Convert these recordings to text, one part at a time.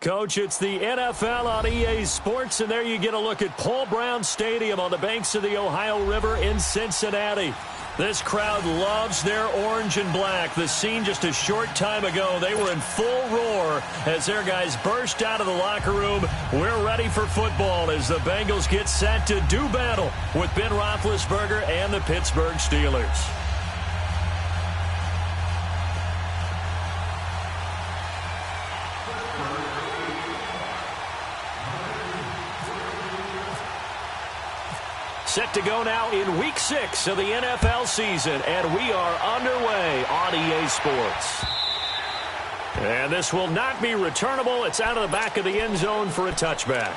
Coach, it's the NFL on EA Sports, and there you get a look at Paul Brown Stadium on the banks of the Ohio River in Cincinnati. This crowd loves their orange and black. The scene just a short time ago, they were in full roar as their guys burst out of the locker room. We're ready for football as the Bengals get set to do battle with Ben Roethlisberger and the Pittsburgh Steelers. Set to go now in Week 6 of the NFL season, and we are underway on EA Sports. And this will not be returnable. It's out of the back of the end zone for a touchback.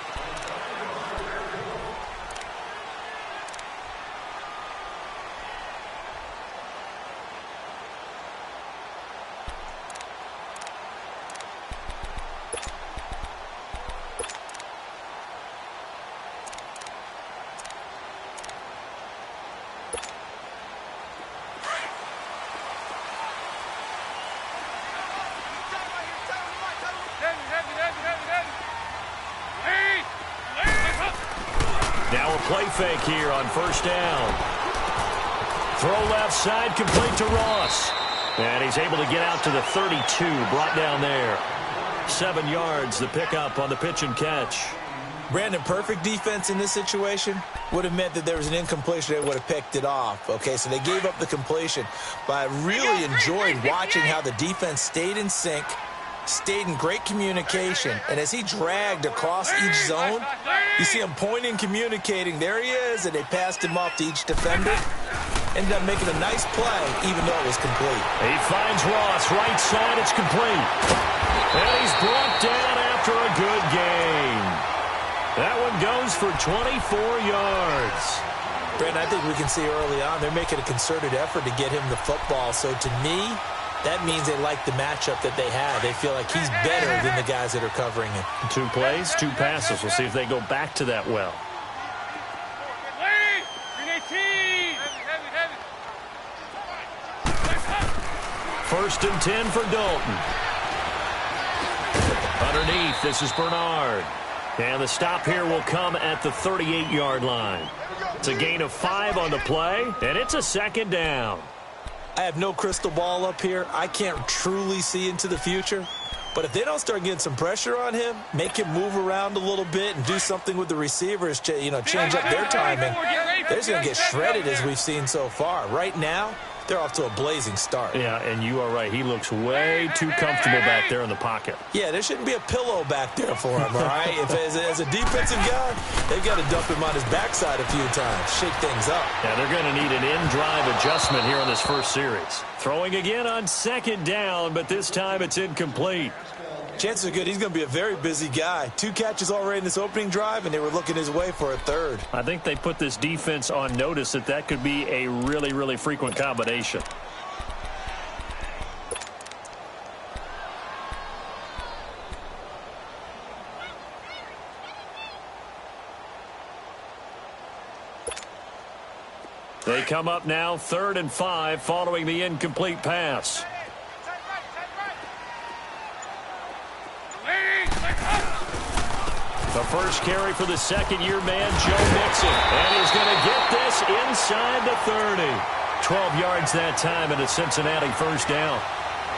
Now a play fake here on first down. Throw left side, complete to Ross. And he's able to get out to the 32, brought down there. 7 yards, the pickup on the pitch and catch. Brandon, perfect defense in this situation would have meant that there was an incompletion. They would have picked it off. Okay, so they gave up the completion. But I really enjoyed watching how the defense stayed in sync, stayed in great communication, and as he dragged across each zone, you see him pointing, communicating. There he is, and they passed him off to each defender. Ended up making a nice play, even though it was complete. He finds Ross, right side, it's complete. And he's brought down after a good gain. That one goes for 24 yards. Brandon, I think we can see early on they're making a concerted effort to get him the football. So to me, that means they like the matchup that they have. They feel like he's better than the guys that are covering him. 2 plays, 2 passes. We'll see if they go back to that well. First and 10 for Dalton. Underneath, this is Bernard. And the stop here will come at the 38-yard line. It's a gain of 5 on the play, and it's a second down. I have no crystal ball up here. I can't truly see into the future. But if they don't start getting some pressure on him, make him move around a little bit and do something with the receivers, change up their timing, they're just going to get shredded as we've seen so far. Right now, they're off to a blazing start. Yeah, and you are right. He looks way too comfortable back there in the pocket. Yeah, there shouldn't be a pillow back there for him, all right? If as a defensive guy, they've got to dump him on his backside a few times, shake things up. Yeah, they're going to need an in-drive adjustment here on this first series. Throwing again on second down, but this time it's incomplete. Chances are good he's going to be a very busy guy. 2 catches already in this opening drive, and they were looking his way for a third. I think they put this defense on notice that could be a really, really frequent combination. They come up now 3rd and 5 following the incomplete pass. The first carry for the second-year man, Joe Mixon. And he's going to get this inside the 30. 12 yards that time, and a Cincinnati first down.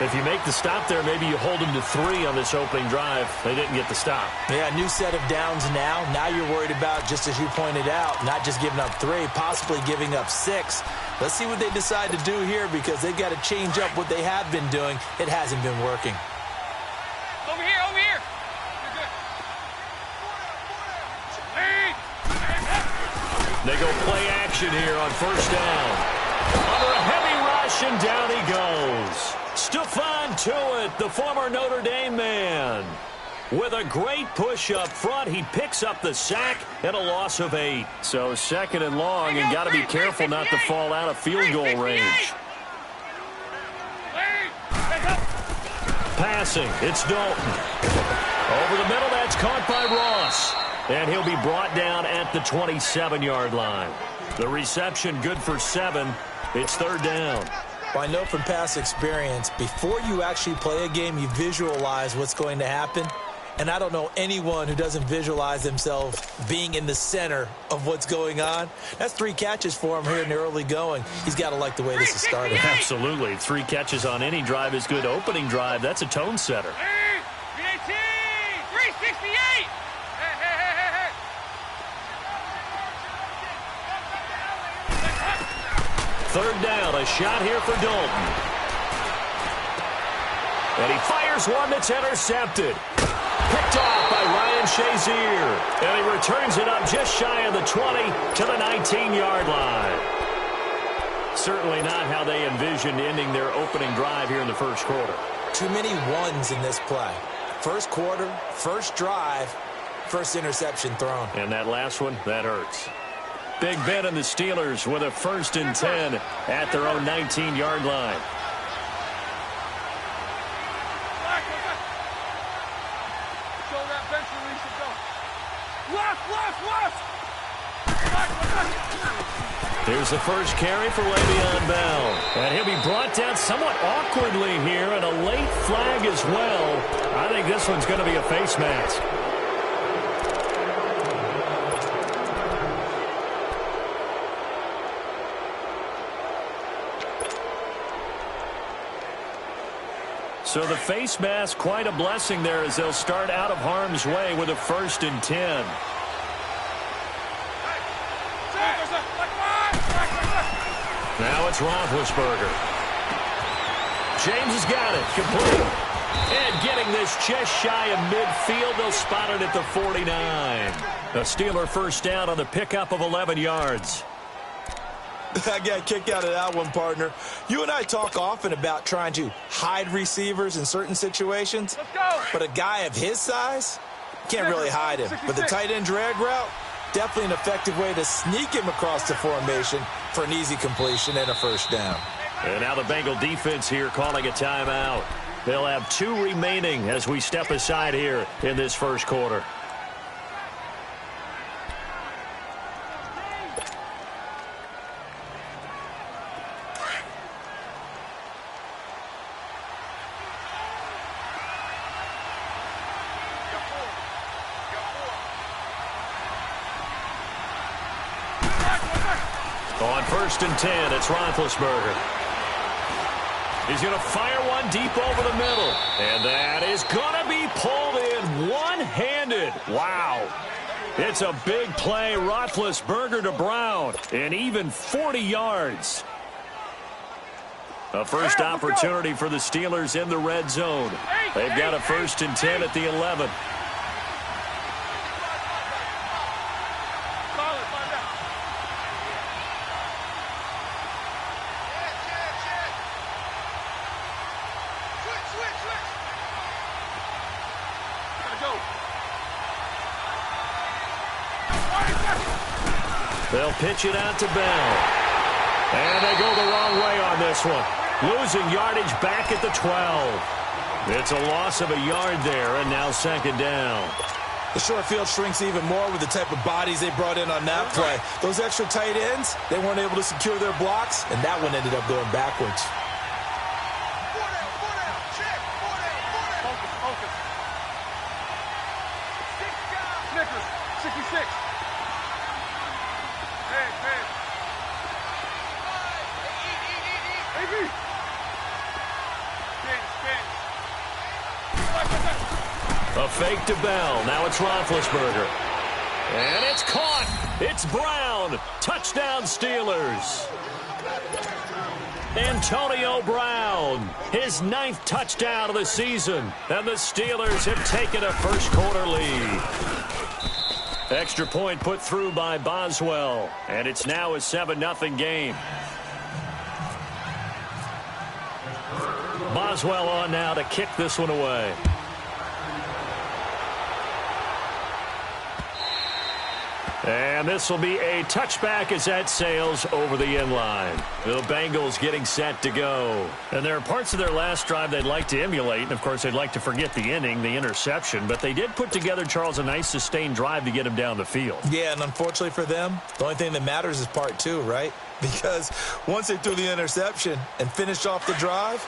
If you make the stop there, maybe you hold them to 3 on this opening drive. They didn't get the stop. Yeah, new set of downs now. Now you're worried about, just as you pointed out, not just giving up 3, possibly giving up 6. Let's see what they decide to do here, because they've got to change up what they have been doing. It hasn't been working. Over here, over here. They go play action here on first down. Under a heavy rush, and down he goes. Stephon Tuitt, the former Notre Dame man. With a great push up front, he picks up the sack and a loss of 8. So 2nd and long, and got to be careful not to fall out of field goal range. Passing, it's Dalton. Over the middle, that's caught by Ross. And he'll be brought down at the 27-yard line. The reception good for 7. It's 3rd down. Well, I know from past experience, before you actually play a game, you visualize what's going to happen. And I don't know anyone who doesn't visualize themselves being in the center of what's going on. That's 3 catches for him here in the early going. He's got to like the way this is started. Absolutely. 3 catches on any drive is good. Opening drive, that's a tone setter. 368! Third down, a shot here for Dalton. And he fires one that's intercepted. Picked off by Ryan Shazier. And he returns it up just shy of the 20 to the 19-yard line. Certainly not how they envisioned ending their opening drive here in the first quarter. Too many ones in this play. First quarter, first drive, first interception thrown. And that last one, that hurts. Big Ben and the Steelers with a 1st and 10 at their own 19-yard line. Here's the first carry for Le'Veon Bell. And he'll be brought down somewhat awkwardly here, and a late flag as well. I think this one's going to be a face mask. So the face mask, quite a blessing there as they'll start out of harm's way with a 1st and 10. Now it's Roethlisberger. James has got it. Complete. And getting this just shy of midfield. They'll spot it at the 49. A Steeler first down on the pickup of 11 yards. I got kicked out of that one, partner. You and I talk often about trying to hide receivers in certain situations. Let's go. But a guy of his size, can't really hide him. But the tight end drag route, definitely an effective way to sneak him across the formation for an easy completion and a first down. And now the Bengal defense here calling a timeout. They'll have 2 remaining as we step aside here in this first quarter. On 1st and 10, it's Roethlisberger. He's going to fire one deep over the middle. And that is going to be pulled in one-handed. Wow. It's a big play. Roethlisberger to Brown. And even 40 yards. A first opportunity for the Steelers in the red zone. They've got a 1st and 10 at the 11. They'll pitch it out to Bell. And they go the wrong way on this one. Losing yardage back at the 12. It's a loss of a yard there, and now 2nd down. The short field shrinks even more with the type of bodies they brought in on that play. Those extra tight ends, they weren't able to secure their blocks, and that one ended up going backwards. Snickers, 66. A fake to Bell. Now it's Roethlisberger. And it's caught. It's Brown. Touchdown Steelers. Antonio Brown. His 9th touchdown of the season. And the Steelers have taken a first quarter lead. Extra point put through by Boswell. And it's now a 7-0 game. Boswell on now to kick this one away. And this will be a touchback as that sails over the end line. The Bengals getting set to go. And there are parts of their last drive they'd like to emulate. And, of course, they'd like to forget the inning, the interception. But they did put together, Charles, a nice sustained drive to get him down the field. Yeah, and unfortunately for them, the only thing that matters is part 2, right? Because once they threw the interception and finished off the drive,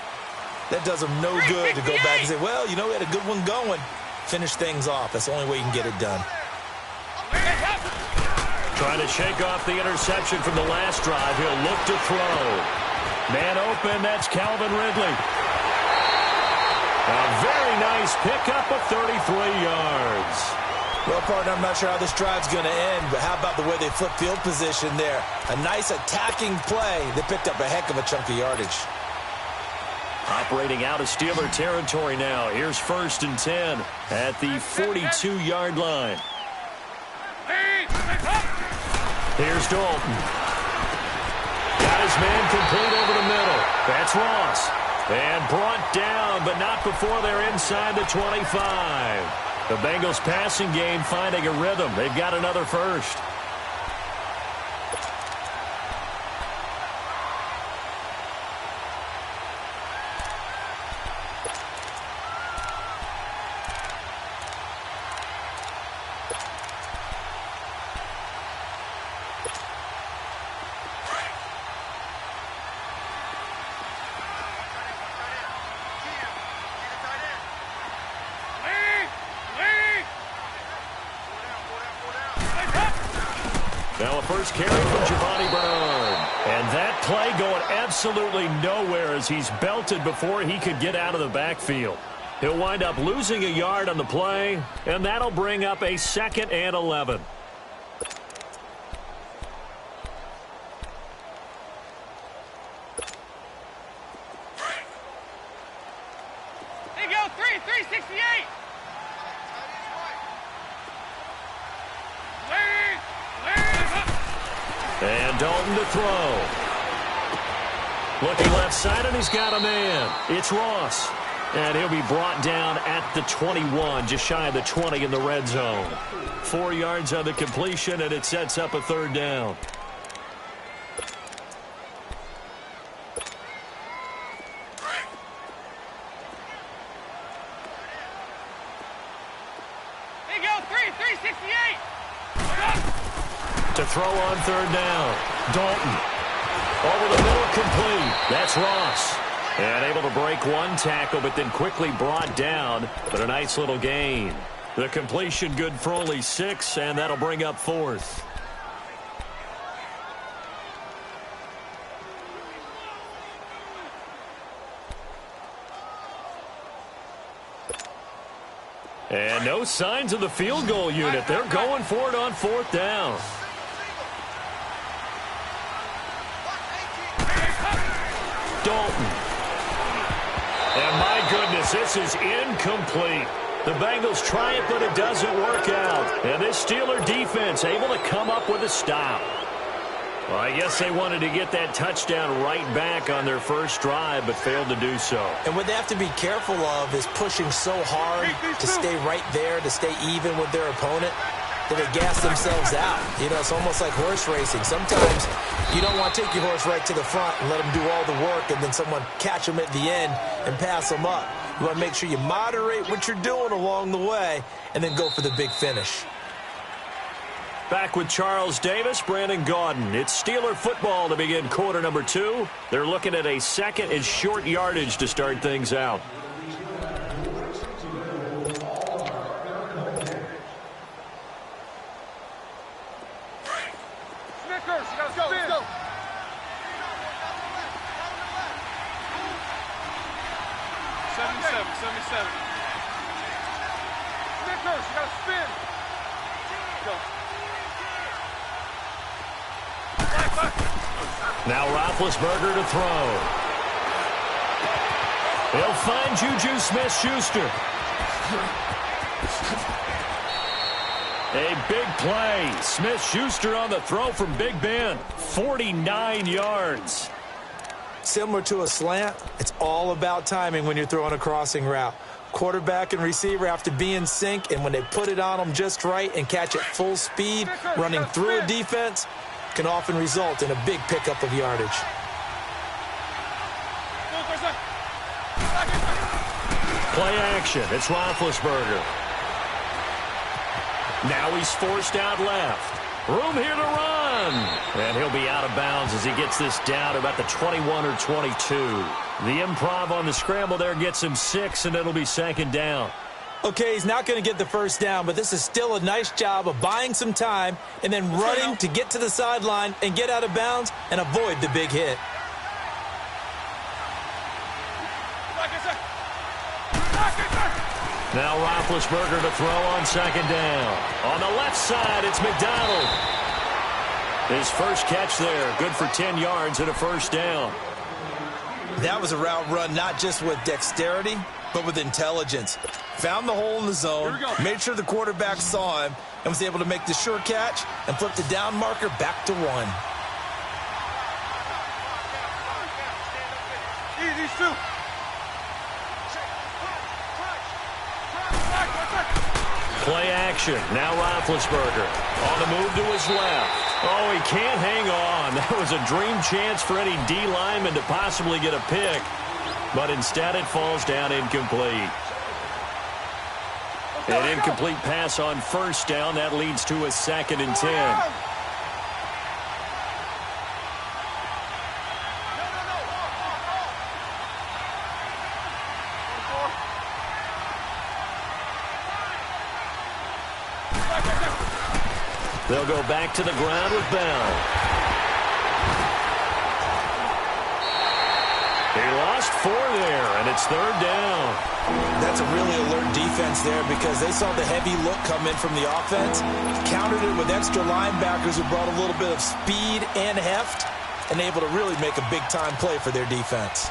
that does them no good to go back and say, well, you know, we had a good one going. finish things off. That's the only way you can get it done. Trying to shake off the interception from the last drive. He'll look to throw. Man open, that's Calvin Ridley. A very nice pickup of 33 yards. Well, partner, I'm not sure how this drive's going to end, but how about the way they flip field position there? A nice attacking play. They picked up a heck of a chunk of yardage. Operating out of Steeler territory now. Here's 1st and 10 at the 42-yard line. Here's Dalton. Got his man complete over the middle. That's Ross. And brought down, but not before they're inside the 25. The Bengals passing game finding a rhythm. They've got another first. Now a first carry from Giovanni Bernard. And that play going absolutely nowhere as he's belted before he could get out of the backfield. He'll wind up losing a yard on the play, and that'll bring up a 2nd and 11. There you go, 368. And Dalton to throw. Looking left side, and he's got a man. It's Ross. And he'll be brought down at the 21, just shy of the 20 in the red zone. 4 yards on the completion, and it sets up a 3rd down. There you go, 368. To throw on 3rd down. Dalton. Over the middle, complete. That's Ross. And able to break one tackle, but then quickly brought down. But a nice little gain. The completion good for only 6, and that'll bring up 4th. And no signs of the field goal unit. They're going for it on 4th down. Dalton. And my goodness, this is incomplete. The Bengals try it, but it doesn't work out. And this Steeler defense able to come up with a stop. Well, I guess they wanted to get that touchdown right back on their first drive, but failed to do so. And what they have to be careful of is pushing so hard to stay right there, to stay even with their opponent, that they gas themselves out. You know, it's almost like horse racing. Sometimes you don't want to take your horse right to the front and let them do all the work and then someone catch them at the end and pass them up. You want to make sure you moderate what you're doing along the way and then go for the big finish. Back with Charles Davis, Brandon Gaudin. It's Steeler football to begin quarter number 2. They're looking at a 2nd and short yardage to start things out. Snickers, you gotta go, let's go. Seven. Snickers, you gotta spin. Go. Now Roethlisberger to throw. He'll find Juju Smith-Schuster. A big play. Smith-Schuster on the throw from Big Ben. 49 yards. Similar to a slant, it's all about timing when you're throwing a crossing route. Quarterback and receiver have to be in sync, and when they put it on them just right and catch it full speed, running through a defense, can often result in a big pickup of yardage. Play action. It's Roethlisberger. Now he's forced out left. Room here to run. And he'll be out of bounds as he gets this down about the 21 or 22. The improv on the scramble there gets him 6, and it'll be 2nd down. Okay, he's not going to get the first down, but this is still a nice job of buying some time and then running to get to the sideline and get out of bounds and avoid the big hit. Now Roethlisberger to throw on second down. On the left side, it's McDonald. His first catch there, good for 10 yards and a first down. That was a route run not just with dexterity, but with intelligence. Found the hole in the zone, made sure the quarterback saw him, and was able to make the sure catch and flip the down marker back to 1. These two. Play action. Now Roethlisberger on the move to his left. Oh, he can't hang on. That was a dream chance for any D lineman to possibly get a pick. But instead it falls down incomplete. An incomplete pass on first down. That leads to a 2nd and 10. They'll go back to the ground with Bell. He lost 4 there, and it's 3rd down. That's a really alert defense there because they saw the heavy look come in from the offense, countered it with extra linebackers who brought a little bit of speed and heft, and able to really make a big-time play for their defense.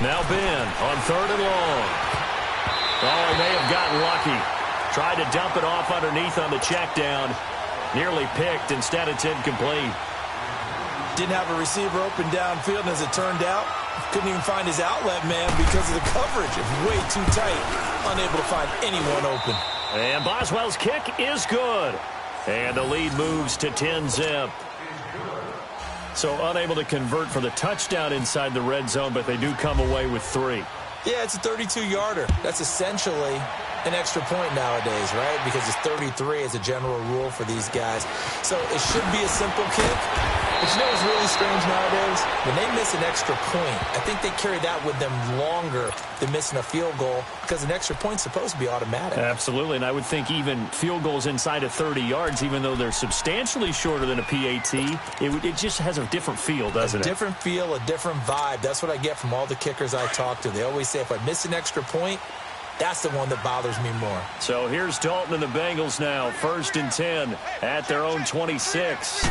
Now Ben on 3rd and long. Oh, he may have gotten lucky. Tried to dump it off underneath on the check down. Nearly picked. Instead, it's incomplete. Didn't have a receiver open downfield, and as it turned out, couldn't even find his outlet man because of the coverage. It was way too tight. Unable to find anyone open. And Boswell's kick is good. And the lead moves to 10-zip. So unable to convert for the touchdown inside the red zone, but they do come away with 3. Yeah, it's a 32-yarder. That's essentially an extra point nowadays, right? Because it's 33 as a general rule for these guys. So it should be a simple kick. But you know what's really strange nowadays? When they miss an extra point, I think they carry that with them longer than missing a field goal because an extra point's supposed to be automatic. Absolutely, and I would think even field goals inside of 30 yards, even though they're substantially shorter than a PAT, it just has a different feel, doesn't it? A different feel, a different vibe. That's what I get from all the kickers I talk to. They always say if I miss an extra point, that's the one that bothers me more. So here's Dalton and the Bengals now. 1st and 10 at their own 26.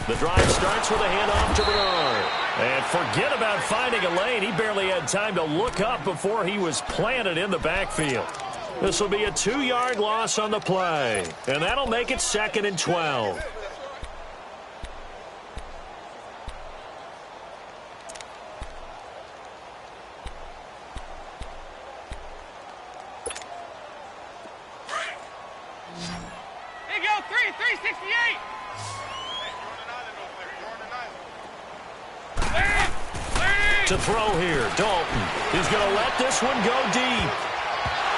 The drive starts with a handoff to Bernard. And forget about finding a lane. He barely had time to look up before he was planted in the backfield. This will be a 2-yard loss on the play. And that'll make it 2nd and 12. There you go, 368. To throw here, Dalton is going to let this one go deep.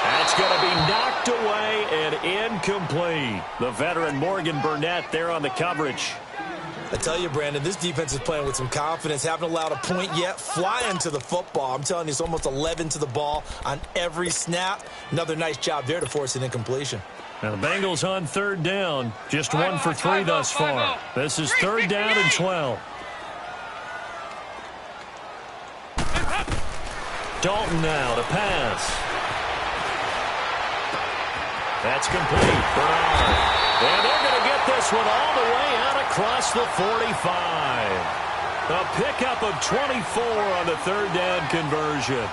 That's going to be knocked away and incomplete. The veteran Morgan Burnett there on the coverage. I tell you, Brandon, this defense is playing with some confidence. Haven't allowed a point yet. Flying to the football. I'm telling you, it's almost 11 to the ball on every snap. Another nice job there to force an incompletion. Now the Bengals on 3rd down. Just 1 for 3 thus far. This is 3rd down and 12. Dalton now to pass. That's complete. Bernard. And they're going to get this one all the way out across the 45. A pickup of 24 on the 3rd down conversion.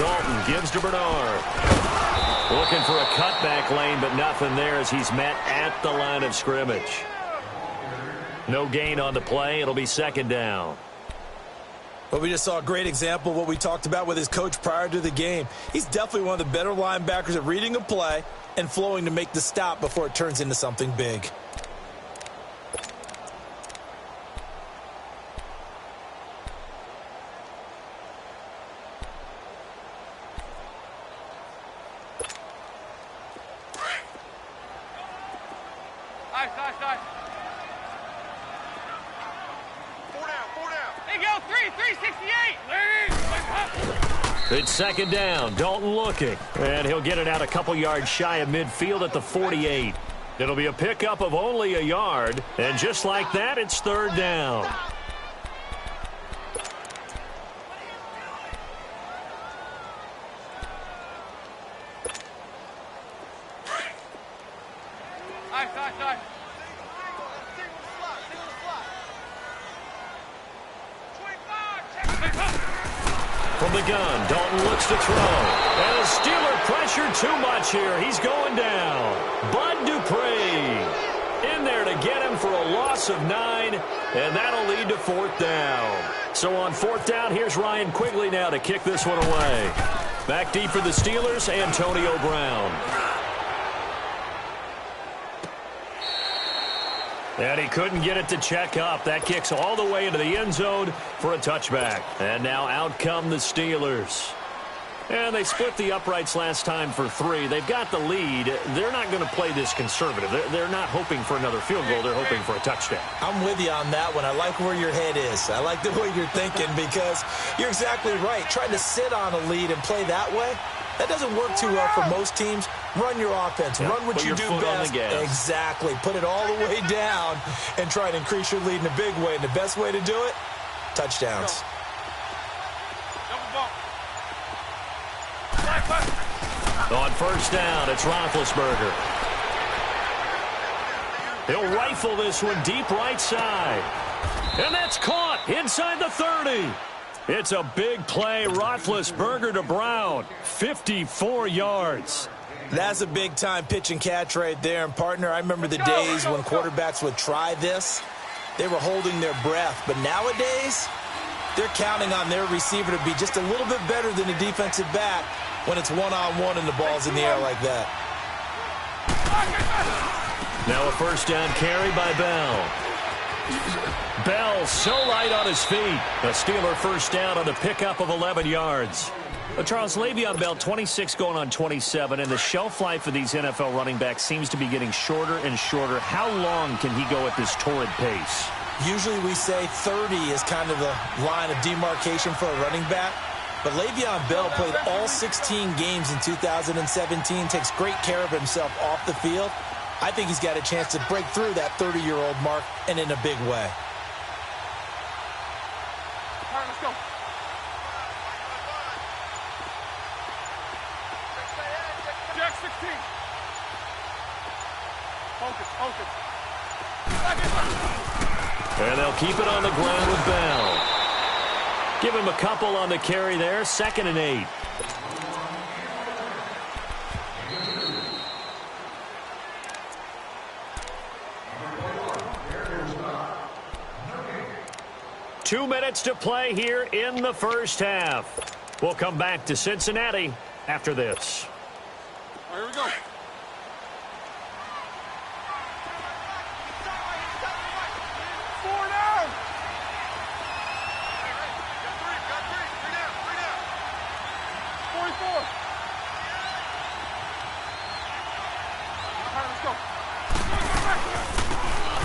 Dalton gives to Bernard. Looking for a cutback lane, but nothing there as he's met at the line of scrimmage. No gain on the play. It'll be second down. Well, we just saw a great example of what we talked about with his coach prior to the game. He's definitely one of the better linebackers at reading a play and flowing to make the stop before it turns into something big. Nice. 4 down. There you go, 368. It's second down. Dalton looking. And he'll get it out a couple yards shy of midfield at the 48. It'll be a pickup of only a yard. And just like that, it's third down. Nice. From the gun, Dalton looks to throw. And the Steeler pressure too much here. He's going down. Bud Dupree in there to get him for a loss of 9, and that'll lead to fourth down. So on fourth down, here's Ryan Quigley now to kick this one away. Back deep for the Steelers, Antonio Brown. And he couldn't get it to check up. That kicks all the way into the end zone for a touchback. And now out come the Steelers. And they split the uprights last time for 3. They've got the lead. They're not going to play this conservative. They're not hoping for another field goal. They're hoping for a touchdown. I'm with you on that one. I like where your head is. I like the way you're thinking because you're exactly right. Trying to sit on a lead and play that way, that doesn't work too well for most teams. Run your offense. Yep. Run what Put you your do foot best. on the gas. Exactly. Put it all the way down and try to increase your lead in a big way. And the best way to do it, touchdowns. On first down, it's Roethlisberger. He'll rifle this one deep right side. And that's caught inside the 30. It's a big play. Roethlisberger to Brown. 54 yards. That's a big-time pitch and catch right there. And, partner, I remember the days when quarterbacks would try this. They were holding their breath. But nowadays, they're counting on their receiver to be just a little bit better than the defensive back when it's one-on-one and the ball's in the air like that. Now a first down carry by Bell. Bell so light on his feet. A Steeler first down on the pickup of 11 yards. Charles, Le'Veon Bell, 26 going on 27, and the shelf life of these NFL running backs seems to be getting shorter and shorter. How long can he go at this torrid pace? Usually we say 30 is kind of the line of demarcation for a running back. But Le'Veon Bell played all 16 games in 2017, takes great care of himself off the field. I think he's got a chance to break through that 30-year-old mark, and in a big way. All right, let's go. Jack 16. Focus. And they'll keep it on the ground with Bell. Give him a couple on the carry there. 2nd and 8. Two minutes to play here in the first half. We'll come back to Cincinnati after this. All right, here we go.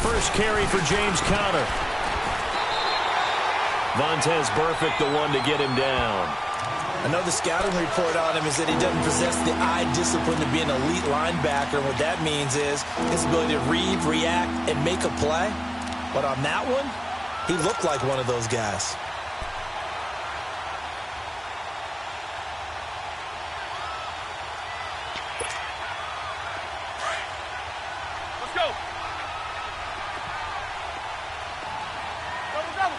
First carry for James Conner. Vontaze Burfict, the one to get him down. I know the scouting report on him is that he doesn't possess the eye discipline to be an elite linebacker. What that means is his ability to read, react, and make a play. But on that one, he looked like one of those guys. Let's go. Double.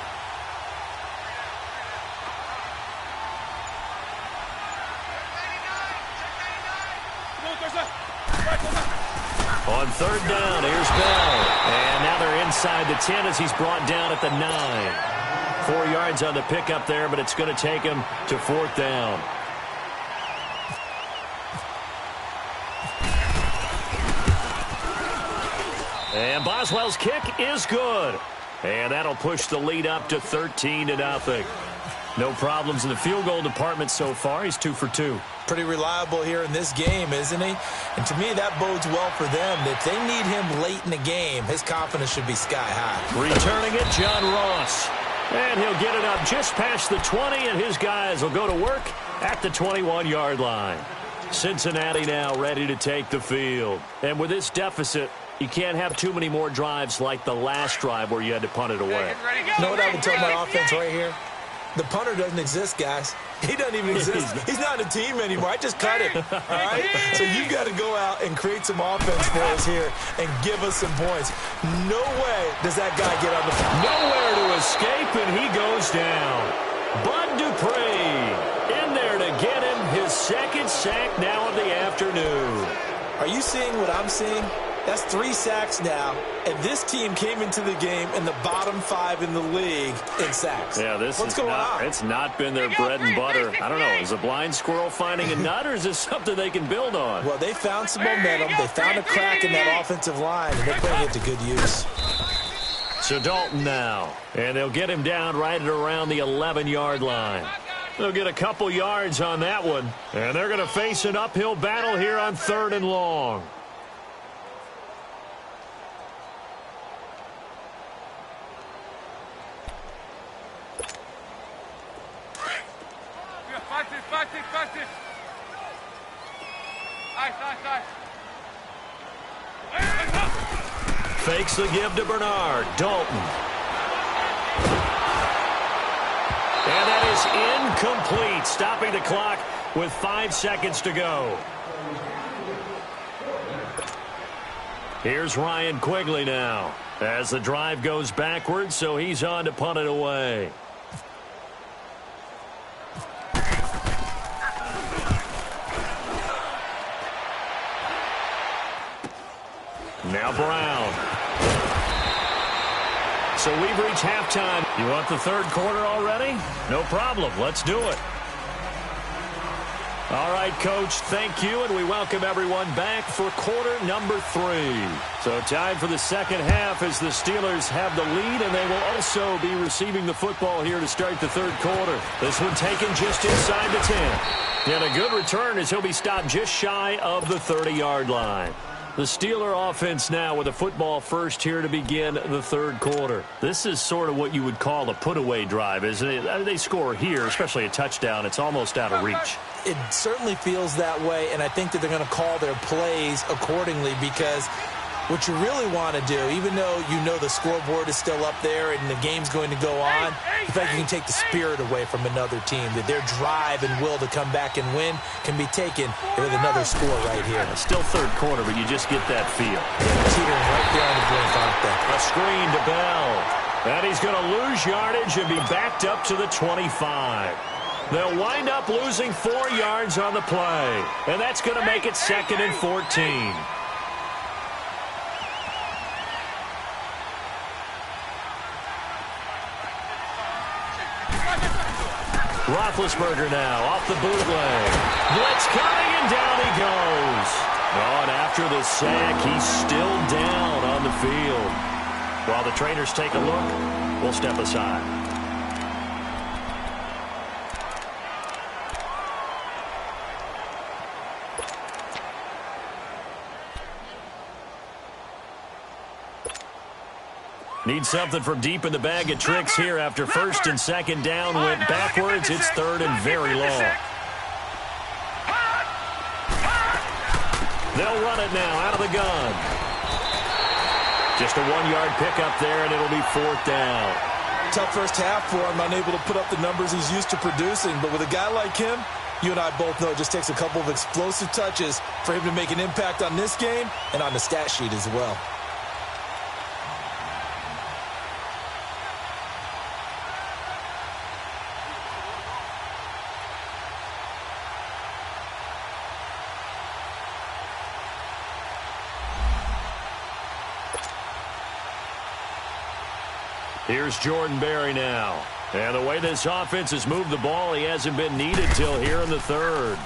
On third down, here's Bell. And now they're inside the 10 as he's brought down at the 9. 4 yards on the pickup there, but it's going to take him to fourth down. And Boswell's kick is good. And that'll push the lead up to 13-0. No problems in the field goal department so far. He's 2 for 2. Pretty reliable here in this game, isn't he? And to me, that bodes well for them. If they need him late in the game, his confidence should be sky high. Returning it, John Ross. And he'll get it up just past the 20, and his guys will go to work at the 21-yard line. Cincinnati now ready to take the field. And with this deficit, you can't have too many more drives like the last drive where you had to punt it away. You know what I would tell my offense right here? The punter doesn't exist, guys. He doesn't even exist. He's not a team anymore. I just cut him, all right? So you've got to go out and create some offense for us here and give us some points. No way does that guy get on the field. Nowhere to escape, and he goes down. Bud Dupree in there to get him his second sack now of the afternoon. Are you seeing what I'm seeing? That's 3 sacks now, and this team came into the game in the bottom 5 in the league in sacks. Yeah, what's going on? It's not been their bread and butter. I don't know. Is a blind squirrel finding a nut, or is this something they can build on? Well, they found some momentum. They found a crack in that offensive line, and they're putting it to good use. So Dalton now, and they'll get him down right at around the 11-yard line. They'll get a couple yards on that one, and they're going to face an uphill battle here on 3rd and long. Practice. Nice. Fakes the give to Bernard. Dalton. And that is incomplete, stopping the clock with 5 seconds to go. Here's Ryan Quigley now as the drive goes backwards, so he's on to punt it away. Now Brown. So we've reached halftime. You want the third quarter already? No problem. Let's do it. All right, Coach, thank you, and we welcome everyone back for quarter number 3. So time for the second half as the Steelers have the lead, and they will also be receiving the football here to start the third quarter. This one taken just inside the 10. And a good return as he'll be stopped just shy of the 30-yard line. The Steeler offense now with a football first here to begin the third quarter. This is sort of what you would call a put-away drive, isn't it? They score here, especially a touchdown. It's almost out of reach. It certainly feels that way, and I think that they're going to call their plays accordingly because what you really want to do, even though you know the scoreboard is still up there and the game's going to go on, in fact, you can take the spirit away from another team, that their drive and will to come back and win can be taken with another score right here. Still third quarter, but you just get that feel. They're teetering right there on the brink, aren't they? A screen to Bell. And he's going to lose yardage and be backed up to the 25. They'll wind up losing 4 yards on the play. And that's going to make it 2nd and 14. Roethlisberger now off the bootleg. Blitz coming, and down he goes. Oh, and after the sack, he's still down on the field. While the trainers take a look, we'll step aside. Need something from deep in the bag of tricks here after 1st and 2nd down went backwards. It's 3rd and very long. They'll run it now out of the gun. Just a 1-yard pickup there, and it'll be 4th down. Tough first half for him, unable to put up the numbers he's used to producing. But with a guy like him, you and I both know it just takes a couple of explosive touches for him to make an impact on this game and on the stat sheet as well. Here's Jordan Berry now. And the way this offense has moved the ball, he hasn't been needed till here in the third.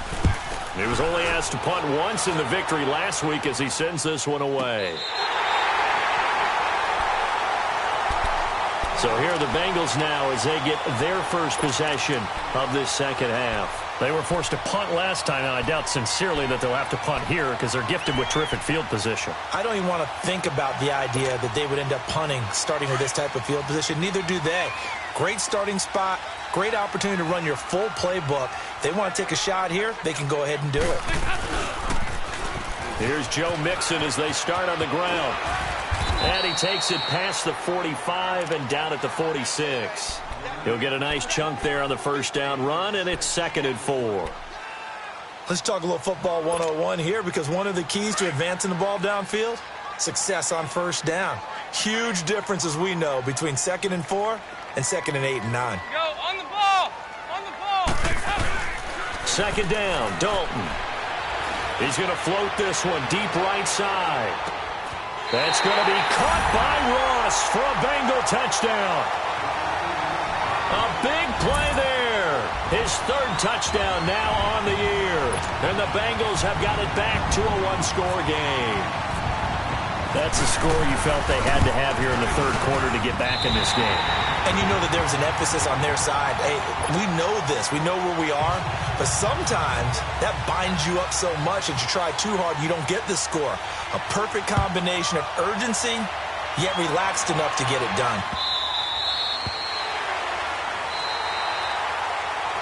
He was only asked to punt once in the victory last week as he sends this one away. So here are the Bengals now as they get their first possession of this second half. They were forced to punt last time, and I doubt sincerely that they'll have to punt here because they're gifted with terrific field position. I don't even want to think about the idea that they would end up punting starting with this type of field position. Neither do they. Great starting spot, great opportunity to run your full playbook. If they want to take a shot here, they can go ahead and do it. Here's Joe Mixon as they start on the ground. And he takes it past the 45 and down at the 46. He'll get a nice chunk there on the first down run, and it's 2nd and 4. Let's talk a little football 101 here, because one of the keys to advancing the ball downfield, success on first down. Huge difference, as we know, between 2nd and 4 and 2nd and 8 and 9. Go, on the ball! On the ball! 2nd down, Dalton. He's going to float this one deep right side. That's going to be caught by Ross for a Bengal touchdown. A big play there. His 3rd touchdown now on the year. And the Bengals have got it back to a 1-score game. That's a score you felt they had to have here in the 3rd quarter to get back in this game. And you know that there was an emphasis on their side. Hey, we know this. We know where we are. But sometimes that binds you up so much that you try too hard, you don't get the score. A perfect combination of urgency, yet relaxed enough to get it done.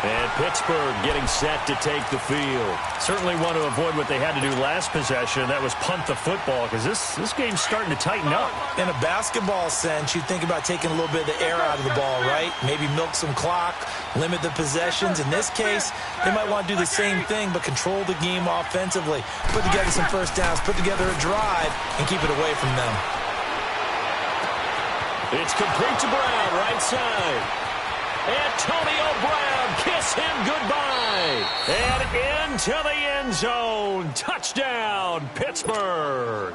And Pittsburgh getting set to take the field. Certainly want to avoid what they had to do last possession. That was punt the football, because this game's starting to tighten up. In a basketball sense, you think about taking a little bit of the air out of the ball, right? Maybe milk some clock, limit the possessions. In this case, they might want to do the same thing, but control the game offensively. Put together some first downs, put together a drive, and keep it away from them. It's complete to Brown, right side. Antonio Brown, kiss him goodbye. And into the end zone. Touchdown, Pittsburgh.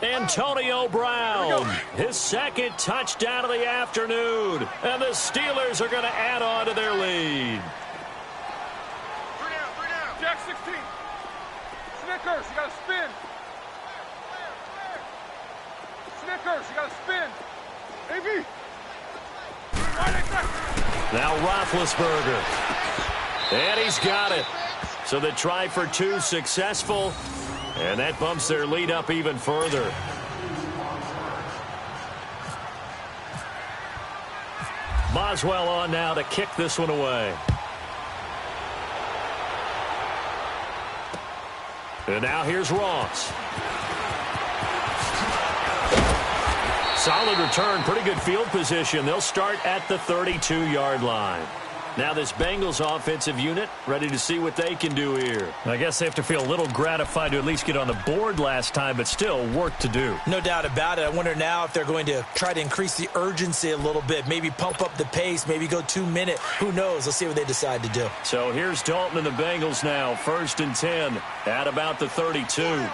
Antonio Brown, his 2nd touchdown of the afternoon. And the Steelers are going to add on to their lead. 3 down. Jack 16. Snickers, you got to spin. Snickers, you got to spin. AB. Now Roethlisberger. And he's got it. So the try for 2 successful. And that bumps their lead up even further. Boswell on now to kick this one away. And now here's Ross. Solid return, pretty good field position. They'll start at the 32-yard line. Now this Bengals offensive unit ready to see what they can do here. I guess they have to feel a little gratified to at least get on the board last time, but still work to do. No doubt about it. I wonder now if they're going to try to increase the urgency a little bit, maybe pump up the pace, maybe go 2 minute. Who knows? Let's see what they decide to do. So here's Dalton and the Bengals now, 1st and 10 at about the 32.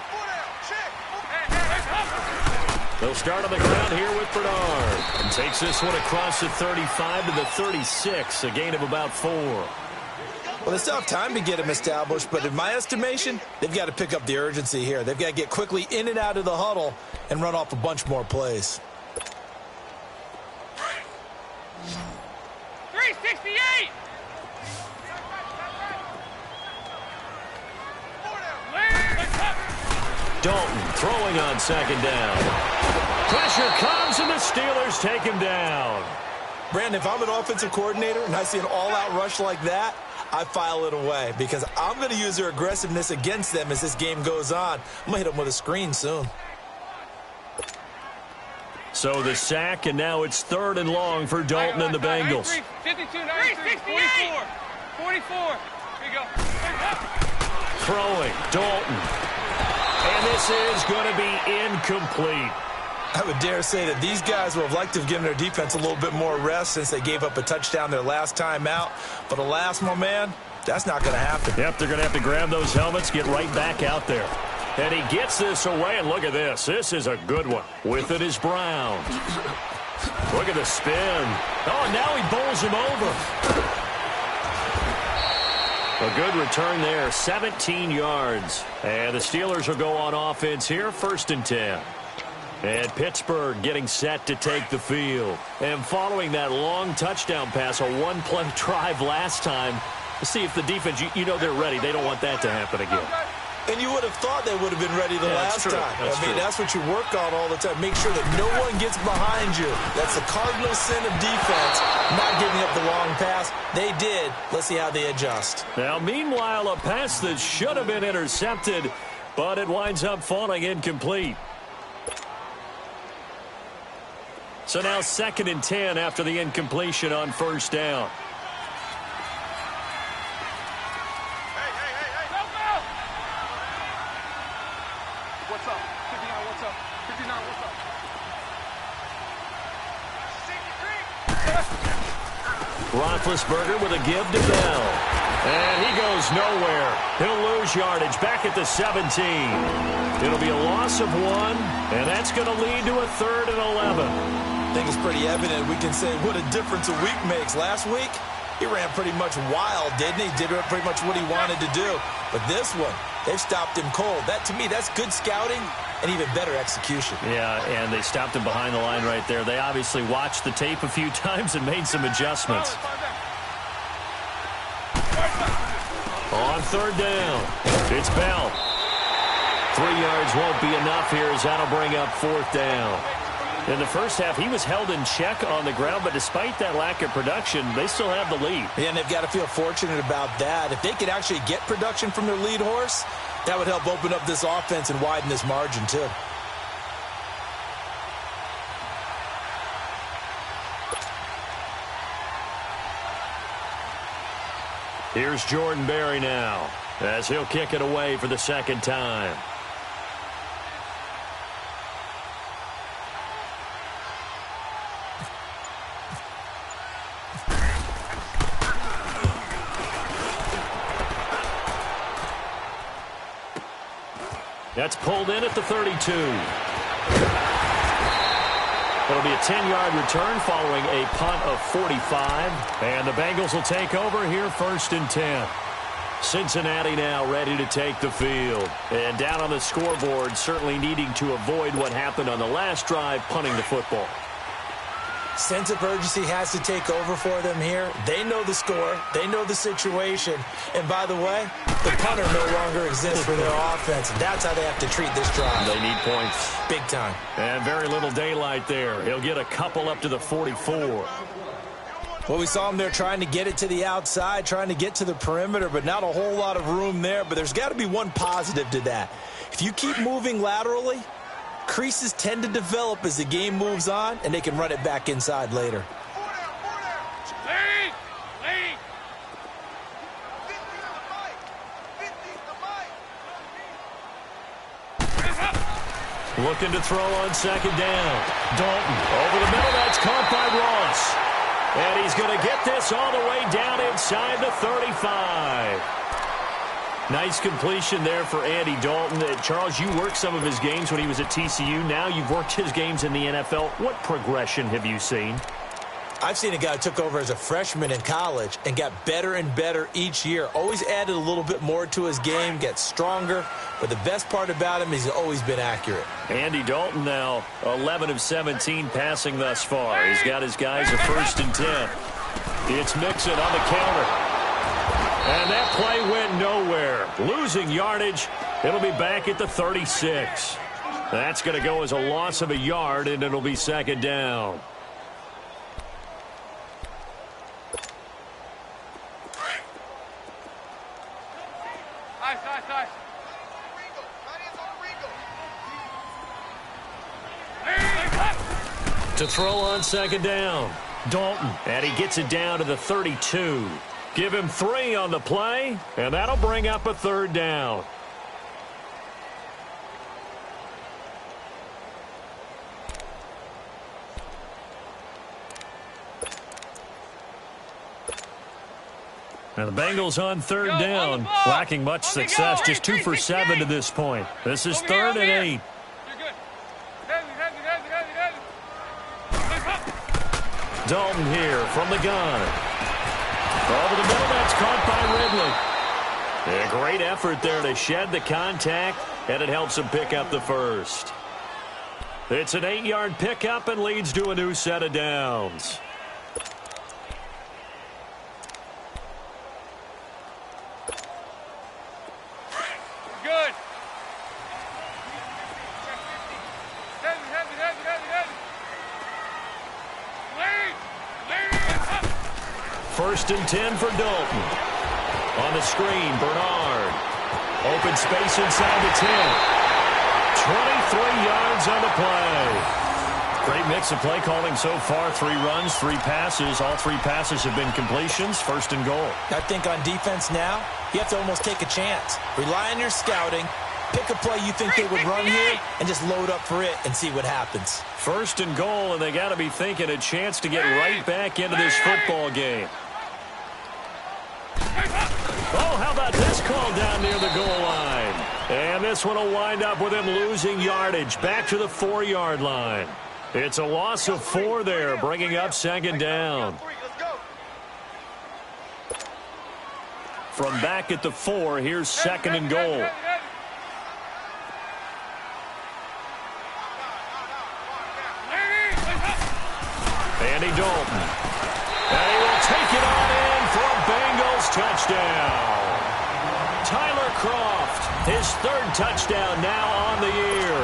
They'll start on the ground here with Bernard. And takes this one across the 35 to the 36, a gain of about 4. Well, they still have time to get him established, but in my estimation, they've got to pick up the urgency here. They've got to get quickly in and out of the huddle and run off a bunch more plays. 368! Dalton throwing on 2nd down. Pressure comes, and the Steelers take him down. Brandon, if I'm an offensive coordinator and I see an all-out rush like that, I file it away because I'm going to use their aggressiveness against them as this game goes on. I'm going to hit them with a screen soon. So the sack, and now it's 3rd and long for Dalton and the Bengals. 52, 93, 44. 44. Here you go. Throwing, Dalton. And this is going to be incomplete. I would dare say that these guys would have liked to have given their defense a little bit more rest since they gave up a touchdown their last time out. But alas, my man, that's not going to happen. Yep, they're going to have to grab those helmets, get right back out there. And he gets this away, and look at this. This is a good one. With it is Brown. Look at the spin. Oh, now he bowls him over. A good return there, 17 yards. And the Steelers will go on offense here, 1st and 10. And Pittsburgh getting set to take the field. And following that long touchdown pass, a one-play drive last time, to see if the defense, you know they're ready. They don't want that to happen again. And you would have thought they would have been ready the last time. That's what you work on all the time. Make sure that no one gets behind you. That's the cardinal sin of defense, not giving up the long pass. They did. Let's see how they adjust. Now, meanwhile, a pass that should have been intercepted, but it winds up falling incomplete. So now 2nd and 10 after the incompletion on 1st down. Roethlisberger with a give to Bell. And he goes nowhere. He'll lose yardage back at the 17. It'll be a loss of 1, and that's going to lead to a 3rd and 11. I think it's pretty evident. We can say what a difference a week makes. Last week, he ran pretty much wild, didn't he? Did pretty much what he wanted to do. But this one, they've stopped him cold. That, to me, that's good scouting and even better execution. Yeah, and they stopped him behind the line right there. They obviously watched the tape a few times and made some adjustments. On 3rd down, it's Bell. 3 yards won't be enough here as that'll bring up 4th down. In the first half, he was held in check on the ground, but despite that lack of production, they still have the lead. Yeah, and they've got to feel fortunate about that. If they could actually get production from their lead horse, that would help open up this offense and widen this margin, too. Here's Jordan Berry now, as he'll kick it away for the 2nd time. That's pulled in at the 32. It'll be a 10-yard return following a punt of 45. And the Bengals will take over here 1st and 10. Cincinnati now ready to take the field. And down on the scoreboard, certainly needing to avoid what happened on the last drive, punting the football. Sense of urgency has to take over for them here. They know the score. They know the situation. And by the way, the punter no longer exists for their offense. That's how they have to treat this drive. They need points. Big time. And very little daylight there. He'll get a couple up to the 44. Well, we saw him there trying to get it to the outside, trying to get to the perimeter, but not a whole lot of room there. But there's got to be one positive to that. If you keep moving laterally, creases tend to develop as the game moves on, and they can run it back inside later. Looking to throw on 2nd down. Dalton over the middle. That's caught by Ross. And he's going to get this all the way down inside the 35. Nice completion there for Andy Dalton. Charles, you worked some of his games when he was at TCU. Now you've worked his games in the NFL. What progression have you seen? I've seen a guy who took over as a freshman in college and got better and better each year. Always added a little bit more to his game, gets stronger. But the best part about him is he's always been accurate. Andy Dalton now 11 of 17 passing thus far. He's got his guys a 1st and 10. It's Mixon on the counter. And that play went nowhere. Losing yardage. It'll be back at the 36. That's going to go as a loss of a yard, and it'll be 2nd down. To throw on 2nd down. Dalton, and he gets it down to the 32. Give him 3 on the play, and that'll bring up a 3rd down. And the Bengals on 3rd down, lacking much success, just 2 for 7 to this point. This is 3rd and 8. Dalton here from the gun. Over the middle, that's caught by Ridley. A great effort there to shed the contact, and it helps him pick up the first. It's an 8-yard pickup and leads to a new set of downs. Good. Heavy. Lead. First and 10 for Dalton. On the screen, Bernard. Open space inside the 10. 23 yards on the play. Great mix of play calling so far. 3 runs, 3 passes. All 3 passes have been completions. First and goal. I think on defense now, you have to almost take a chance. Rely on your scouting. Pick a play you think they would run here and just load up for it and see what happens. First and goal, and they got to be thinking a chance to get right back into this football game. Oh, how about this call down near the goal line? And this one will wind up with him losing yardage back to the 4-yard line. It's a loss of 4 there, bringing up second down. From back at the 4, here's second and goal. Andy Dalton. And he will take it on in for a Bengals touchdown. Tyler Kroft, his 3rd touchdown now on the year.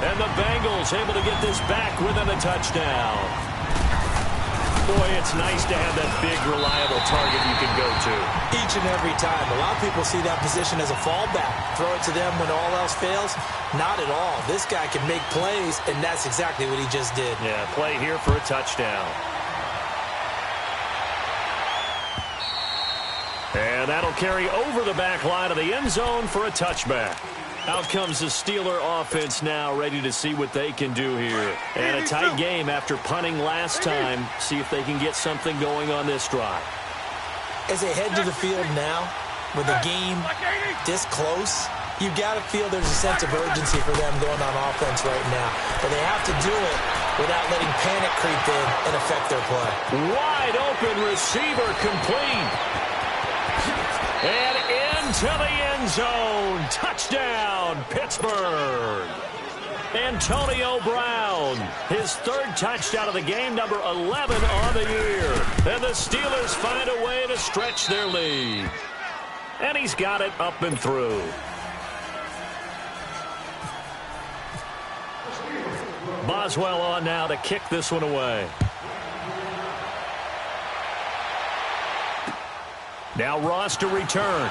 And the Bengals able to get this back within a touchdown. Boy, it's nice to have that big, reliable target you can go to. Each and every time. A lot of people see that position as a fallback. Throw it to them when all else fails. Not at all. This guy can make plays, and that's exactly what he just did. Yeah, play here for a touchdown. And that'll carry over the back line of the end zone for a touchback. Out comes the Steeler offense now, ready to see what they can do here. And a tight game after punting last time. See if they can get something going on this drive. As they head to the field now, with the game this close, you've got to feel there's a sense of urgency for them going on offense right now. But they have to do it without letting panic creep in and affect their play. Wide open receiver complete. And into the end zone. Touchdown, Pittsburgh. Antonio Brown, his 3rd touchdown of the game, number 11 on the year. And the Steelers find a way to stretch their lead. And he's got it up and through. Boswell on now to kick this one away. Now Ross to return.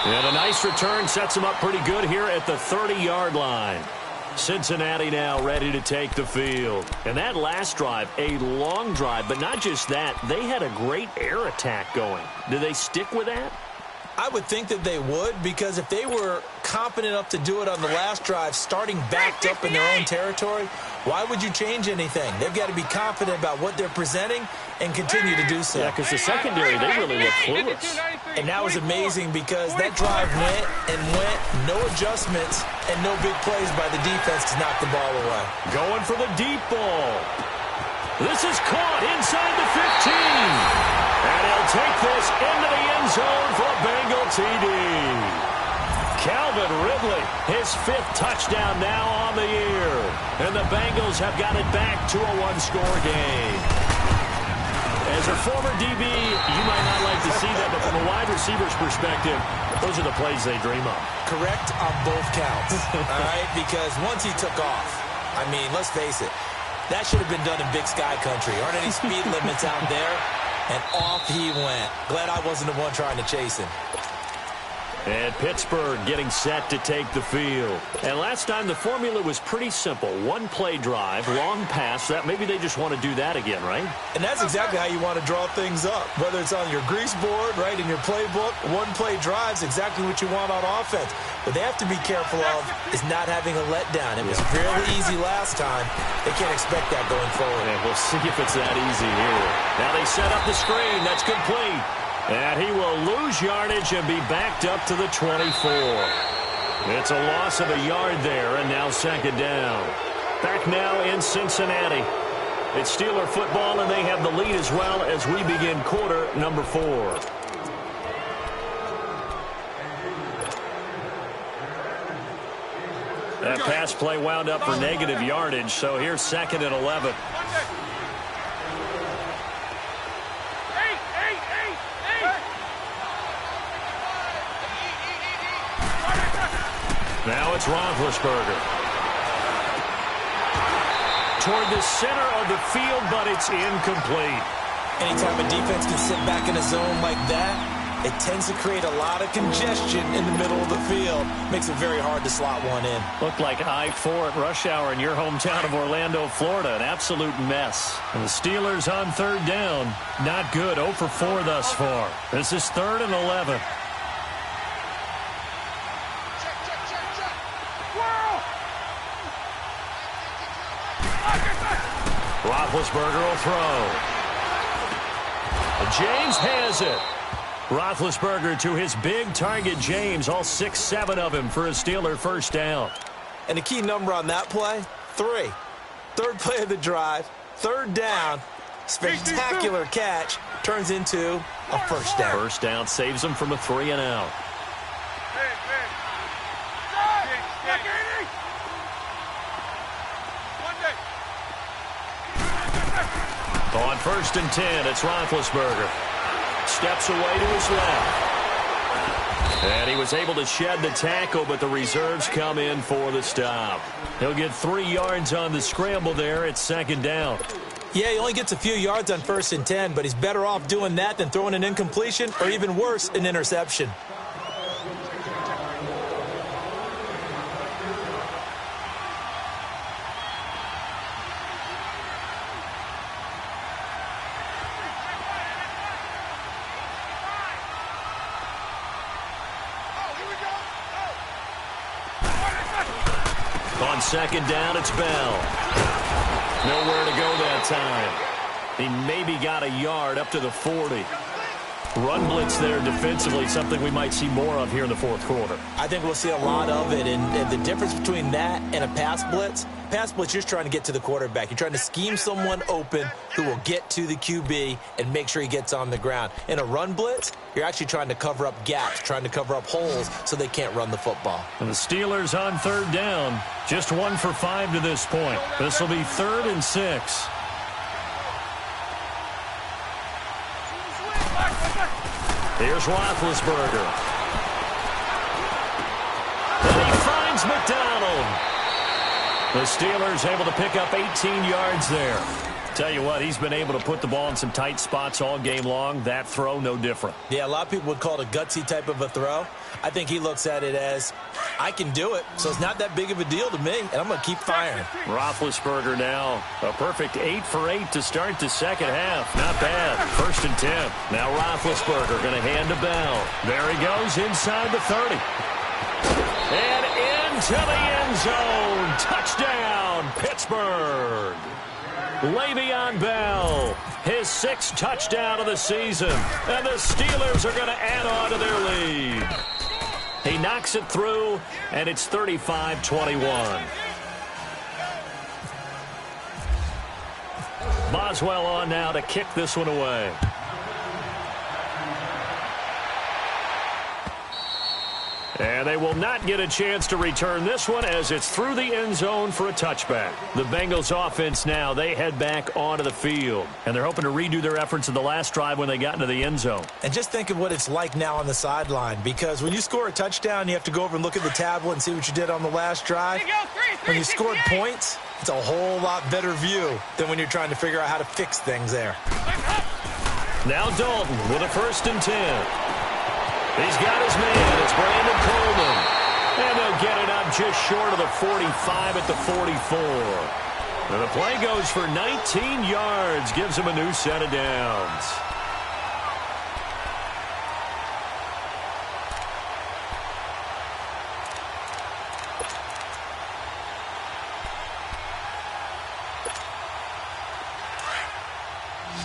And a nice return sets him up pretty good here at the 30-yard line. Cincinnati now ready to take the field. And that last drive, a long drive, but not just that. They had a great air attack going. Do they stick with that? I would think that they would, because if they were confident enough to do it on the last drive, starting backed up in their own territory, why would you change anything? They've got to be confident about what they're presenting and continue to do so. Yeah, because the secondary, they really look clueless. And that was amazing because that drive went and went, no adjustments, and no big plays by the defense to knock the ball away. Going for the deep ball. This is caught inside the 15. And he'll take this into the end zone for a Bengal TD. Calvin Ridley, his 5th touchdown now on the year. And the Bengals have got it back to a 1-score game. As a former DB, you might not like to see that, but from a wide receiver's perspective, those are the plays they dream of. Correct on both counts, all right? Because once he took off, I mean, let's face it, that should have been done in Big Sky Country. Aren't any speed limits out there? And off he went. Glad I wasn't the one trying to chase him. And Pittsburgh getting set to take the field. And last time the formula was pretty simple. 1-play drive, long pass. That maybe they just want to do that again, right? And that's exactly how you want to draw things up. Whether it's on your grease board, right, in your playbook, 1-play drive's exactly what you want on offense. What they have to be careful of is not having a letdown. It was fairly easy last time. They can't expect that going forward. And we'll see if it's that easy here. Now they set up the screen. That's complete. And he will lose yardage and be backed up to the 24. It's a loss of a yard there, and now second down. Back now in Cincinnati. It's Steeler football, and they have the lead as well as we begin quarter number 4. That pass play wound up for negative yardage, so here's 2nd and 11. Now it's Roethlisberger. Toward the center of the field, but it's incomplete. Anytime a defense can sit back in a zone like that, it tends to create a lot of congestion in the middle of the field. Makes it very hard to slot one in. Looked like I-4 at rush hour in your hometown of Orlando, Florida. An absolute mess. And the Steelers on 3rd down. Not good. 0 for 4 thus far. This is 3rd and 11. Roethlisberger will throw. James has it. Roethlisberger to his big target, James. All 6, 7 of him for a Steeler first down. And the key number on that play, 3. 3rd play of the drive, 3rd down. Spectacular catch turns into a first down. First down saves him from a 3 and out. On 1st and 10, it's Roethlisberger. Steps away to his left. And he was able to shed the tackle, but the reserves come in for the stop. He'll get 3 yards on the scramble there at 2nd down. Yeah, he only gets a few yards on 1st and 10, but he's better off doing that than throwing an incompletion or even worse, an interception. On 2nd down, it's Bell. Nowhere to go that time. He maybe got a yard up to the 40. Run blitz there defensively, something we might see more of here in the 4th quarter. I think we'll see a lot of it, and the difference between that and a pass blitz, you're just trying to get to the quarterback. You're trying to scheme someone open who will get to the QB and make sure he gets on the ground. In a run blitz, you're actually trying to cover up gaps, trying to cover up holes so they can't run the football. And the Steelers on 3rd down, just 1 for 5 to this point. This will be 3rd and 6. Here's Roethlisberger. And he finds McDonald. The Steelers able to pick up 18 yards there. Tell you what, he's been able to put the ball in some tight spots all game long. That throw, no different. Yeah, a lot of people would call it a gutsy type of a throw. I think he looks at it as, I can do it, so it's not that big of a deal to me, and I'm going to keep firing. Roethlisberger now, a perfect 8 for 8 to start the 2nd half. Not bad. 1st and 10. Now Roethlisberger going to hand to Bell. There he goes inside the 30. And into the end zone. Touchdown, Pittsburgh. Le'Veon Bell, his 6th touchdown of the season. And the Steelers are going to add on to their lead. He knocks it through, and it's 35-21. Boswell on now to kick this one away. And they will not get a chance to return this one as it's through the end zone for a touchback. The Bengals offense now, they head back onto the field. And they're hoping to redo their efforts in the last drive when they got into the end zone. And just think of what it's like now on the sideline, because when you score a touchdown, you have to go over and look at the tablet and see what you did on the last drive. When you scored points, it's a whole lot better view than when you're trying to figure out how to fix things there. Now Dalton with a 1st and 10. He's got his man. It's Brandon Coleman. And they'll get it up just short of the 45 at the 44. And the play goes for 19 yards. Gives him a new set of downs.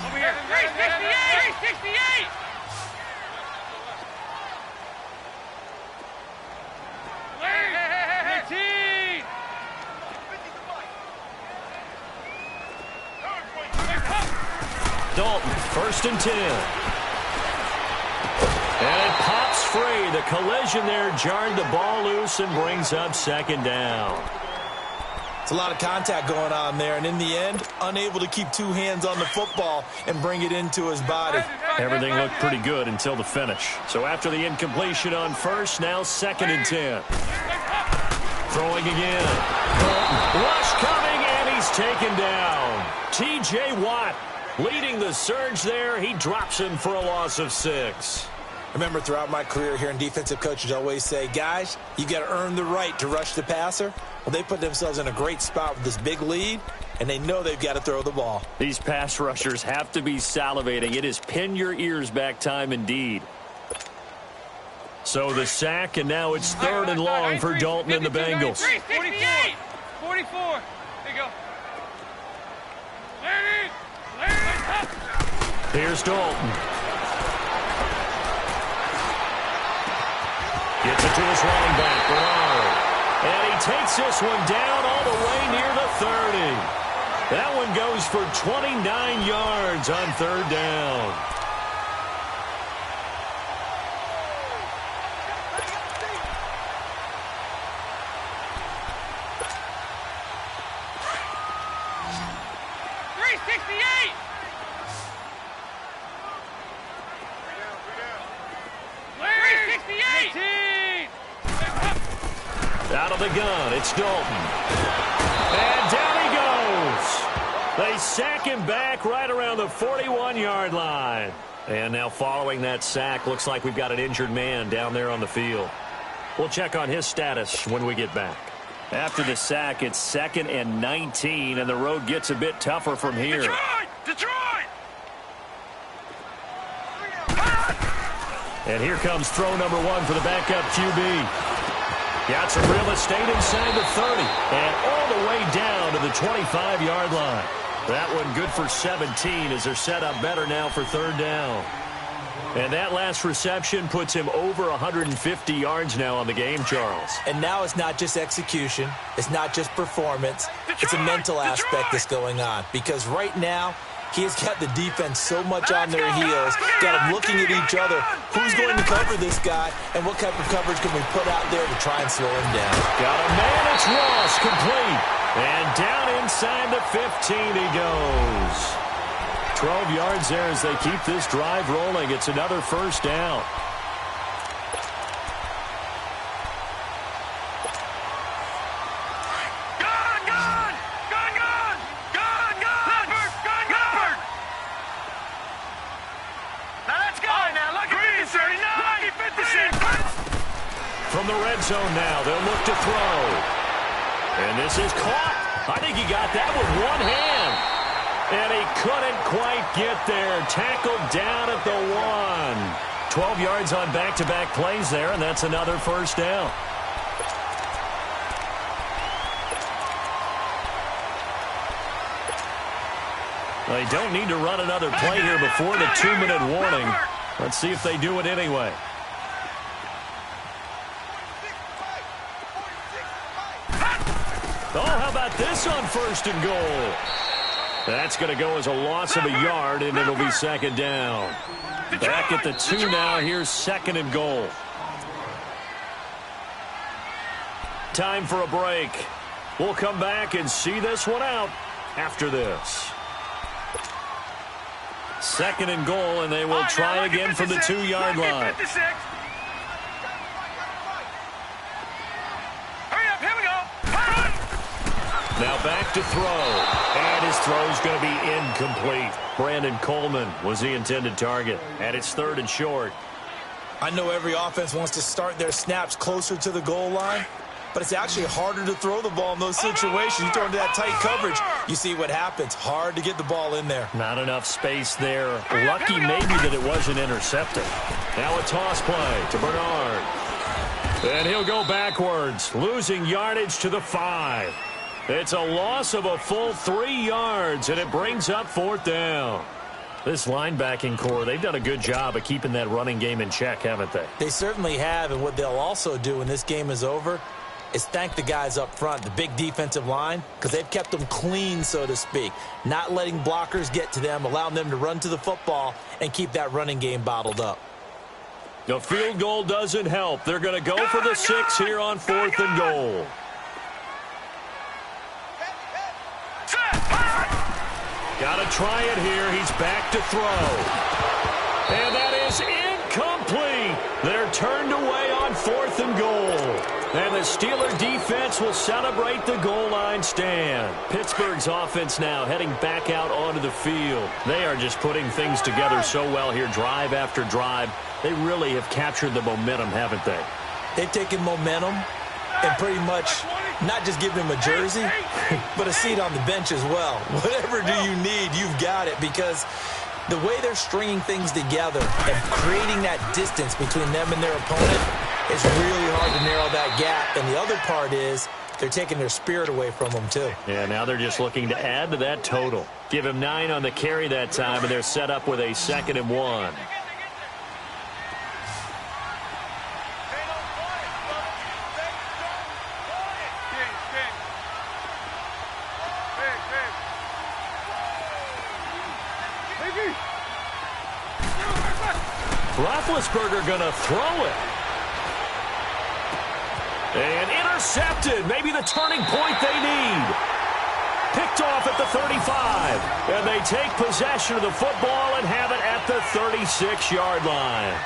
Over here. 368! Dalton, 1st and 10. And it pops free. The collision there jarred the ball loose and brings up 2nd down. It's a lot of contact going on there, and in the end, unable to keep 2 hands on the football and bring it into his body. Everything looked pretty good until the finish. So after the incompletion on 1st, now 2nd and 10. Throwing again. Rush coming, and he's taken down. T.J. Watt leading the surge there. He drops him for a loss of 6. Remember, throughout my career here in defensive coaches always say, guys, you got to earn the right to rush the passer. Well, they put themselves in a great spot with this big lead, and they know they've got to throw the ball. These pass rushers have to be salivating. It is pin your ears back time indeed. So the sack, and now it's 3rd and long for Dalton and the Bengals. 44. 44. There you go. Here's Dalton. Gets it to his running back, Bernard. And he takes this one down all the way near the 30. That one goes for 29 yards on 3rd down. Out of the gun, it's Dalton. And down he goes. They sack him back right around the 41-yard line. And now following that sack, looks like we've got an injured man down there on the field. We'll check on his status when we get back. After the sack, it's 2nd and 19, and the road gets a bit tougher from here. Detroit! And here comes throw number 1 for the backup QB. Got some real estate inside the 30 and all the way down to the 25-yard line. That one good for 17 as they're set up better now for 3rd down. And that last reception puts him over 150 yards now on the game, Charles. And now it's not just execution. It's not just performance. It's a mental aspect that's going on. Because right now, he has got the defense so much on their heels, got them looking at each other. Who's going to cover this guy, and what type of coverage can we put out there to try and slow him down? Got a man, it's Ross, complete. And down inside the 15 he goes. 12 yards there as they keep this drive rolling. It's another 1st down. From the red zone now, they'll look to throw. And this is caught. I think he got that with one hand. And he couldn't quite get there. Tackled down at the 1. 12 yards on back-to-back plays there, and that's another 1st down. They don't need to run another play here before the 2-minute warning. Let's see if they do it anyway. Oh, how about this on 1st and goal? That's going to go as a loss of a yard, and it'll be 2nd down. Back at the 2 now. Here's 2nd and goal. Time for a break. We'll come back and see this one out after this. 2nd and goal, and they will try again from the 2-yard line. Now back to throw. And his throw's going to be incomplete. Brandon Coleman was the intended target. And it's 3rd and short. I know every offense wants to start their snaps closer to the goal line, but it's actually harder to throw the ball in those situations. You throw into that tight coverage, you see what happens. Hard to get the ball in there. Not enough space there. Lucky maybe that it wasn't intercepted. Now a toss play to Bernard. And he'll go backwards, losing yardage to the 5. It's a loss of a full 3 yards, and it brings up 4th down. This linebacking core, they've done a good job of keeping that running game in check, haven't they? They certainly have, and what they'll also do when this game is over, is thank the guys up front, the big defensive line, because they've kept them clean, so to speak, not letting blockers get to them, allowing them to run to the football and keep that running game bottled up. The field goal doesn't help. They're going to go for the 6 here on 4th and goal. Got to try it here. He's back to throw. And that is incomplete. They're turned away on 4th and goal. And the Steeler defense will celebrate the goal line stand. Pittsburgh's offense now heading back out onto the field. They are just putting things together so well here, drive after drive. They really have captured the momentum, haven't they? They've taken momentum and pretty much not just given him a jersey, but a seat on the bench as well. Whatever do you need, you've got it, because the way they're stringing things together and creating that distance between them and their opponent, it's really hard to narrow that gap. And the other part is they're taking their spirit away from them, too. Yeah, now they're just looking to add to that total. Give him 9 on the carry that time, and they're set up with a 2nd and 1. Roethlisberger going to throw it. And intercepted. Maybe the turning point they need. Picked off at the 35. And they take possession of the football and have it at the 36-yard line.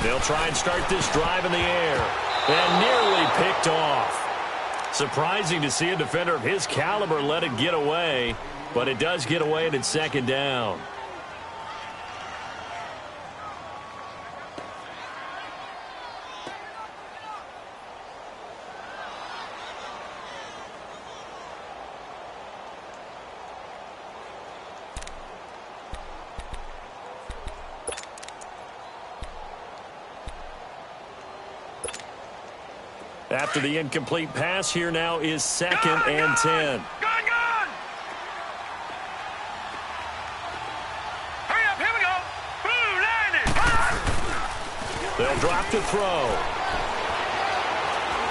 They'll try and start this drive in the air. And nearly picked off. Surprising to see a defender of his caliber let it get away. But it does get away and it's 2nd down. After the incomplete pass, here now is 2nd and 10. Hurry up, here we go. Boom, landed. They'll drop to throw.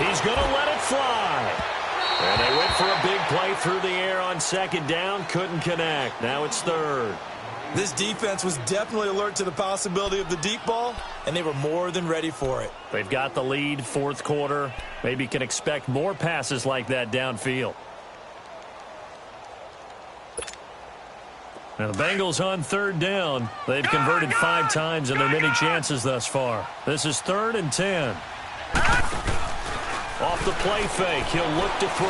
He's going to let it fly. And they went for a big play through the air on 2nd down. Couldn't connect. Now it's 3rd. This defense was definitely alert to the possibility of the deep ball, and they were more than ready for it. They've got the lead, 4th quarter. Maybe can expect more passes like that downfield. Now the Bengals on 3rd down. They've converted 5 times in their many chances thus far. This is 3rd and 10. Off the play fake, he'll look to throw.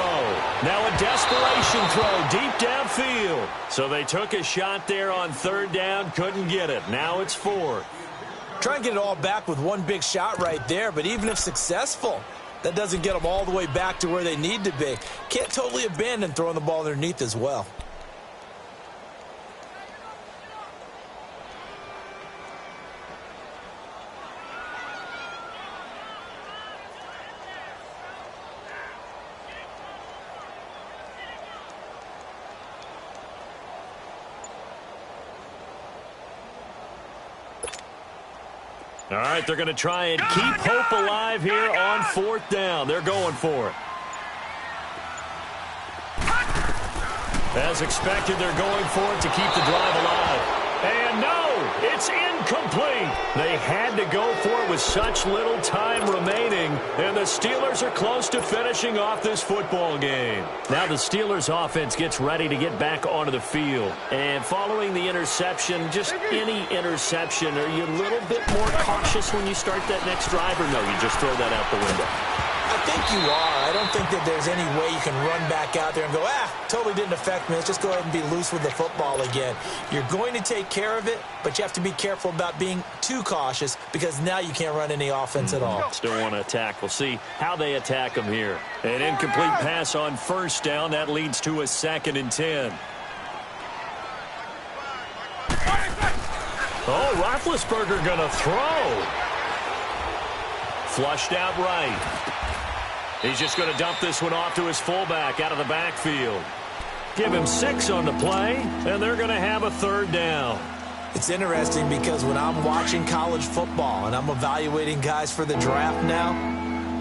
Now a desperation throw deep downfield. So they took a shot there on 3rd down, couldn't get it. Now it's 4th. Try and get it all back with one big shot right there, but even if successful, that doesn't get them all the way back to where they need to be. Can't totally abandon throwing the ball underneath as well. All right, they're going to try and keep hope alive here on 4th down. They're going for it. As expected, they're going for it to keep the drive alive. And no, it's incomplete. They had to go for it with such little time remaining. And the Steelers are close to finishing off this football game. Now the Steelers offense gets ready to get back onto the field. And following the interception, just any interception, are you a little bit more cautious when you start that next drive, or no, you just throw that out the window? I think you are. I don't think that there's any way you can run back out there and go, totally didn't affect me. Let's just go ahead and be loose with the football again. You're going to take care of it, but you have to be careful about being too cautious because now you can't run any offense at all. Still want to attack. We'll see how they attack them here. An incomplete pass on 1st down. That leads to a 2nd and 10. Oh, Roethlisberger going to throw. Flushed out right. He's just going to dump this one off to his fullback out of the backfield. Give him 6 on the play, and they're going to have a 3rd down. It's interesting because when I'm watching college football and I'm evaluating guys for the draft now,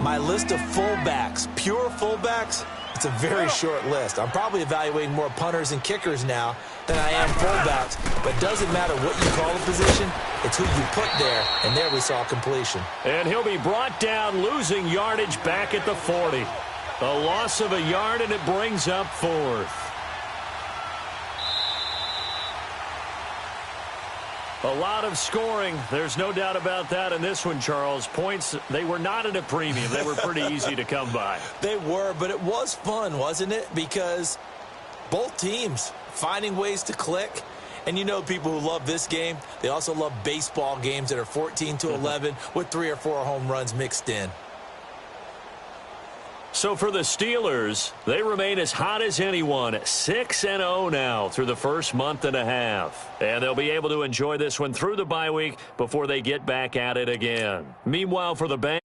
my list of fullbacks, pure fullbacks, it's a very short list. I'm probably evaluating more punters and kickers now than I am fullbacks, but it doesn't matter what you call the position, it's who you put there, and there we saw completion. And he'll be brought down, losing yardage back at the 40. A loss of a yard, and it brings up 4th. A lot of scoring. There's no doubt about that in this one, Charles. Points, they were not at a premium. They were pretty easy to come by. They were, but it was fun, wasn't it? Because both teams finding ways to click. And you know people who love this game, they also love baseball games that are 14-11 with 3 or 4 home runs mixed in. So for the Steelers, they remain as hot as anyone, 6-0 now through the first month and a half. And they'll be able to enjoy this one through the bye week before they get back at it again. Meanwhile, for the Bengals,